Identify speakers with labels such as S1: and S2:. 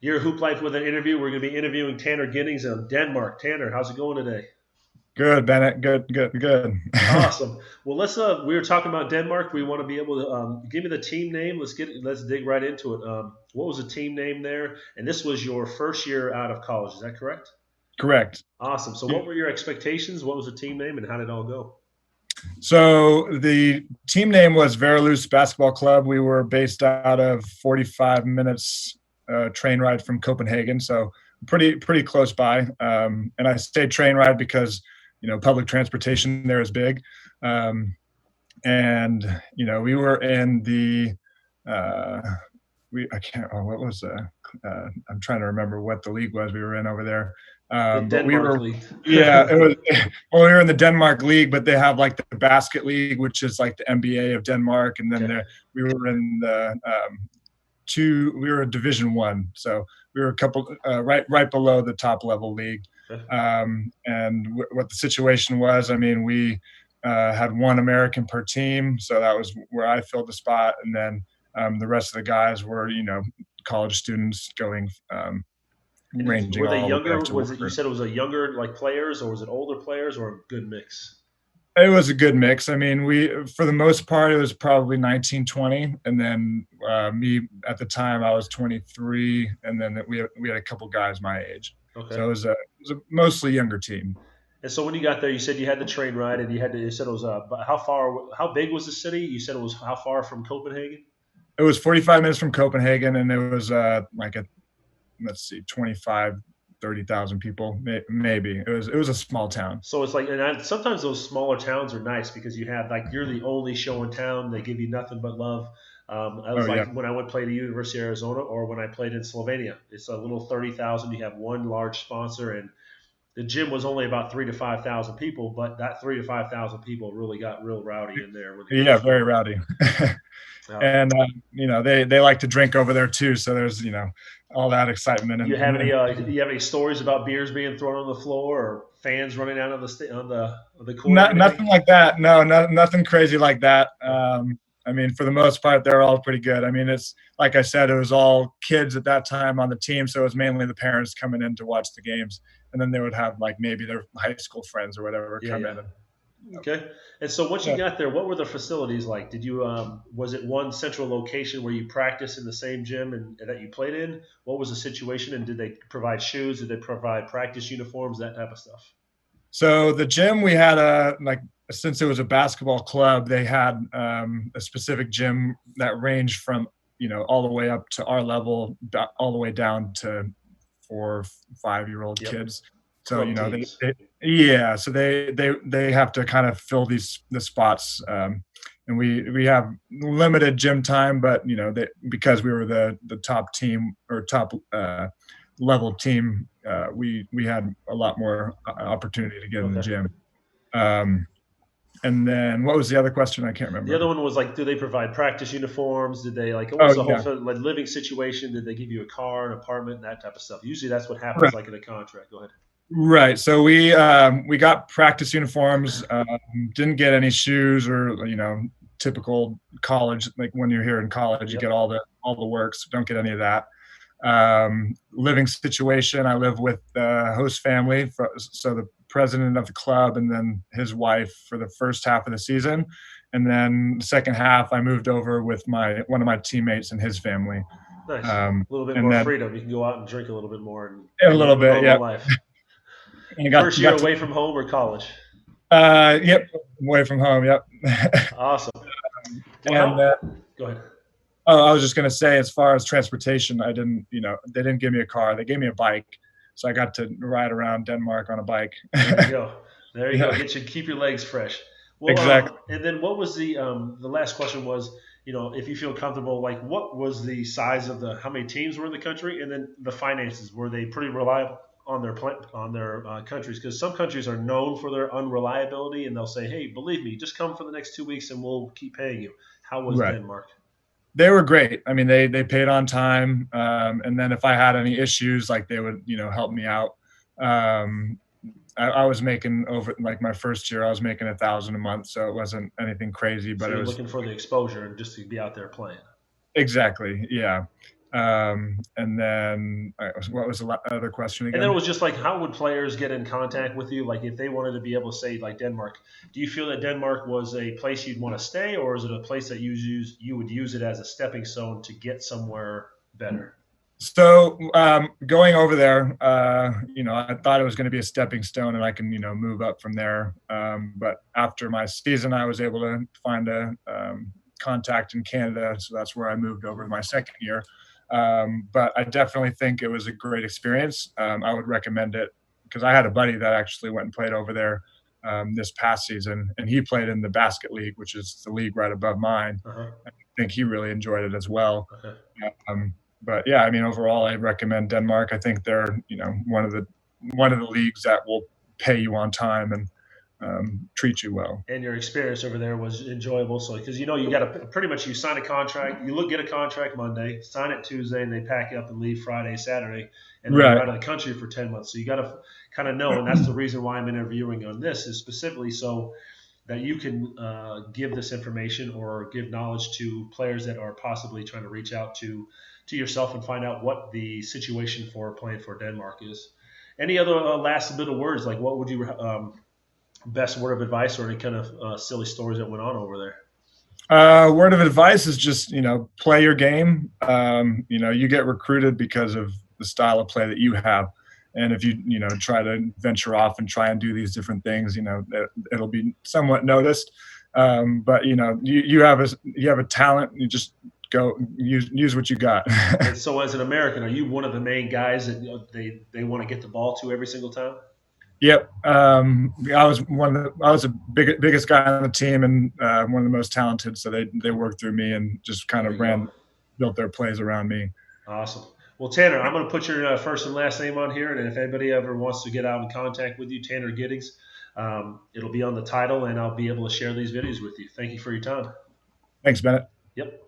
S1: Your Hoop Life with an interview. We're going to be interviewing Tanner Giddings in Denmark. Tanner, how's it going today?
S2: Good, Bennett. Good, good, good.
S1: Awesome. Well, let's. We were talking about Denmark. We want to be able to give me the team name. Let's dig right into it. What was the team name there? And this was your first year out of college. Is that correct?
S2: Correct.
S1: Awesome. So, what were your expectations? What was the team name, and how did it all go?
S2: So the team name was Vaelose Basketball Club. We were based out of 45 minutes train ride from Copenhagen, so pretty close by. And I say train ride because public transportation there is big. And we were in the we I can't what was I'm trying to remember what the league was we were in over there.
S1: The
S2: But we
S1: Denmark
S2: were,
S1: League.
S2: yeah, it was. Well, we were in the Denmark league, but they have like the basket league, which is like the NBA of Denmark, and then
S1: Okay.
S2: we were in the we were Division One, so we were a couple right below the top level league.
S1: Okay.
S2: And what the situation was, I mean, we had one American per team, so that was where I filled the spot, and then the rest of the guys were college students going
S1: And
S2: ranging
S1: were they
S2: all the way up
S1: younger?
S2: to
S1: Was it you
S2: Warner.
S1: said it was a younger like players, or was it older players, or a good mix?
S2: It was a good mix. I mean, for the most part, it was probably 19, 20. And then me at the time, I was 23. And then we had a couple guys my age.
S1: Okay.
S2: So it was a mostly younger team.
S1: And so when you got there, you said you had the train ride, and you said it was but how big was the city? You said it was how far from Copenhagen?
S2: It was 45 minutes from Copenhagen, and it was like let's see, 25, 30,000 people, maybe. It was a small town.
S1: So it's like, sometimes those smaller towns are nice because you have like you're the only show in town. They give you nothing but love. I
S2: Oh
S1: was
S2: yeah,
S1: like when I went play at the University of Arizona, or when I played in Slovenia. It's a little 30,000. You have one large sponsor, and the gym was only about 3 to 5 thousand people, but that 3 to 5 thousand people really got real rowdy in there when the
S2: yeah,
S1: games were
S2: very
S1: going.
S2: rowdy.
S1: Uh,
S2: And they like to drink over there too, so there's all that excitement
S1: you
S2: and,
S1: have
S2: and,
S1: any
S2: and
S1: you have any stories about beers being thrown on the floor or fans running out on the court or
S2: not
S1: anything?
S2: nothing like that. No, nothing crazy like that. I mean, for the most part, they're all pretty good. I mean, it's like I said, it was all kids at that time on the team, so it was mainly the parents coming in to watch the games, and then they would have like maybe their high school friends or whatever
S1: Yeah,
S2: come
S1: yeah.
S2: in. And
S1: Okay. And so once you
S2: yeah.
S1: got there, what were the facilities like? Did you was it one central location where you practiced in the same gym and that you played in? What was the situation, and did they provide shoes? Did they provide practice uniforms? That type of stuff.
S2: So the gym we had since it was a basketball club, they had a specific gym that ranged from all the way up to our level, all the way down to 4 5 year old
S1: Yep.
S2: kids. So
S1: Club teams.
S2: yeah, so they have to kind of fill the spots, and we have limited gym time, but because we were the top team or top level team, we had a lot more opportunity to get in the
S1: Okay.
S2: gym. Um, and then what was the other question? I can't
S1: The
S2: remember.
S1: other one was like, do they provide practice uniforms? Did they like what
S2: Oh
S1: was the whole
S2: yeah,
S1: like living situation? Did they give you a car, an apartment, that type of stuff? Usually that's what happens
S2: right.
S1: like in a contract. Go ahead.
S2: Right. So we got practice uniforms. Didn't get any shoes or typical college. Like when you're here in college, you get
S1: Yep.
S2: all the works. Don't get any of that. Living situation. I live with the host family, so the president of the club and then his wife for the first half of the season, and then the second half I moved over with my one of my teammates and his family.
S1: Nice. A little bit
S2: And
S1: more
S2: then
S1: freedom. You can go out and drink a little bit more and
S2: a little
S1: live a
S2: bit,
S1: normal
S2: yeah.
S1: life.
S2: And I got
S1: First year
S2: got to
S1: away from home or college?
S2: yep, away from home, yep.
S1: Awesome. Well,
S2: And
S1: how? Go ahead.
S2: oh, I was just gonna say, as far as transportation, I didn't, they didn't give me a car. They gave me a bike, so I got to ride around Denmark on a bike.
S1: There you go. There you go.
S2: Yeah,
S1: Keep your legs fresh. Well,
S2: exactly.
S1: and then what was the last question was, if you feel comfortable, like what was the size of how many teams were in the country, and then the finances, were they pretty reliable on their countries? Because some countries are known for their unreliability, and they'll say, hey, believe me, just come for the next 2 weeks and we'll keep paying you. How was
S2: Right.
S1: Denmark?
S2: They were great. I mean, they paid on time, and then if I had any issues, like they would, help me out. Um, I was making over like my first year, I was making 1,000 a month, so it wasn't anything crazy,
S1: So
S2: but it
S1: you're
S2: was
S1: looking for the exposure and just to be out there playing.
S2: exactly, yeah. And then what was the other question
S1: And then it
S2: again?
S1: was just like, how would players get in contact with you? Like, if they wanted to be able to say, like Denmark, do you feel that Denmark was a place you'd want to stay, or is it a place that you would use it as a stepping stone to get somewhere better?
S2: So going over there, I thought it was going to be a stepping stone, and I can, move up from there. But after my season, I was able to find a contact in Canada, so that's where I moved over my second year. But I definitely think it was a great experience. I would recommend it because I had a buddy that actually went and played over there this past season, and he played in the basket league, which is the league right above mine.
S1: Uh-huh.
S2: I think he really enjoyed it as well.
S1: Okay.
S2: Um, but yeah, I mean, overall, I recommend Denmark. I think they're one of the leagues that will pay you on time and treat you well.
S1: And your experience over there was enjoyable. So, because you got to pretty much you sign a contract, get a contract Monday, sign it Tuesday, and they pack you up and leave Friday, Saturday, and then you're
S2: Right.
S1: out of the country for 10 months. So you got to kind of know, and that's the reason why I'm interviewing on this is specifically so that you can give this information or give knowledge to players that are possibly trying to reach out to yourself and find out what the situation for playing for Denmark is. Any other last bit of words? Like, what would you best word of advice or any kind of silly stories that went on over there?
S2: Word of advice is just play your game. You get recruited because of the style of play that you have, and if you try to venture off and try and do these different things, it'll be somewhat noticed. But you have a talent. You just go use what you got.
S1: And so, as an American, are you one of the main guys that they want to get the ball to every single time?
S2: Yep. I was the biggest guy on the team and one of the most talented. So they worked through me and just kind
S1: There
S2: of
S1: you go.
S2: built their plays around me.
S1: Awesome. Well, Tanner, I'm going to put your first and last name on here, and if anybody ever wants to get out in contact with you, Tanner Giddings, it'll be on the title, and I'll be able to share these videos with you. Thank you for your time.
S2: Thanks, Bennett.
S1: Yep.